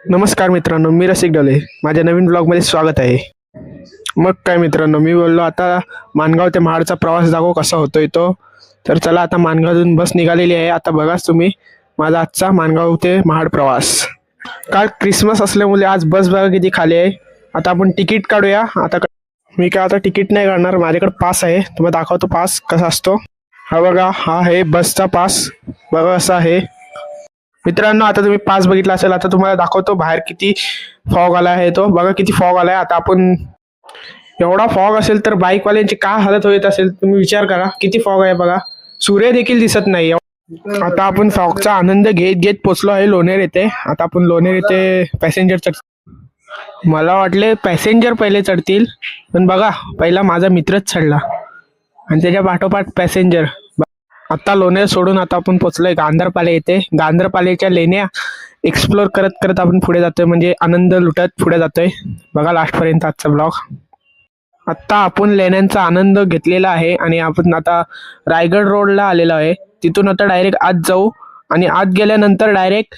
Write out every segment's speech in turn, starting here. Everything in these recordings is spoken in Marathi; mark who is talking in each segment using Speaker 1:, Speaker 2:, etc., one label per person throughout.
Speaker 1: नमस्कार मित्रांनो, मी रसिक डोले. माझ्या नवीन ब्लॉगमध्ये स्वागत आहे. मग काय मित्रांनो, मी बोललो आता माणगाव ते महाडचा प्रवास दाखव कसा होतोय तो. तर चला, आता माणगावतून बस निघालेली आहे. आता बघाच तुम्ही माझा आजचा माणगाव ते महाड प्रवास. काल क्रिसमस असल्यामुळे आज बस बघा किती खाली आहे. आता आपण तिकीट काढूया. मी काय आता तिकीट नाही काढणार, माझ्याकडे पास आहे. तुम्हाला दाखवतो पास कसा असतो. हा बघा, हा आहे बसचा पास. बघा असा आहे मित्रांनो. आता तुम्ही पास बघितला असेल. आता तुम्हाला दाखवतो बाहेर किती फॉग आला आहे. तो बघा किती फॉग आलाय. आता आपण एवढा फॉग असेल तर बाईकवाल्यांची काय हालत होत असेल तुम्ही विचार करा. किती फॉग आहे बघा, सूर्य देखील दिसत नाही. आता आपण फॉगचा आनंद घेत घेत पोचलो आहे लोणेर येथे. आता आपण लोणेर येथे पॅसेंजर मला वाटले पॅसेंजर पहिले चढतील, पण बघा पहिला माझा मित्रच चढला आणि त्याच्या पाठोपाठ पॅसेंजर. आता लोणेर सोडून आता आपण पोचलोय गांधरपाले येथे. गांधरपालेच्या लेण्या एक्सप्लोर करत करत आपण पुढे जातोय, म्हणजे आनंद लुटत पुढे जातोय. बघा लास्टपर्यंत आजचा ब्लॉग. आत्ता आपण लेण्यांचा आनंद घेतलेला आहे आणि आपण आता रायगड रोडला आलेलो आहे. तिथून आता डायरेक्ट आत जाऊ आणि आत गेल्यानंतर डायरेक्ट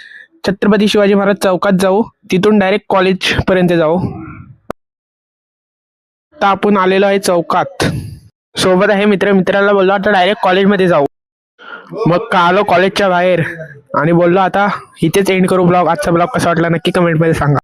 Speaker 1: छत्रपती शिवाजी महाराज चौकात जाऊ. तिथून डायरेक्ट कॉलेज पर्यंत जाऊ. आता आपण आलेलो आहे चौकात. सोबत आहे मित्राला बोललो आता डायरेक्ट कॉलेजमध्ये जाऊ. मग का आलो कॉलेजच्या बाहेर आणि बोललो आता इथेच एंड करू ब्लॉग. आजचा ब्लॉग कसा वाटला नक्की कमेंटमध्ये सांगा.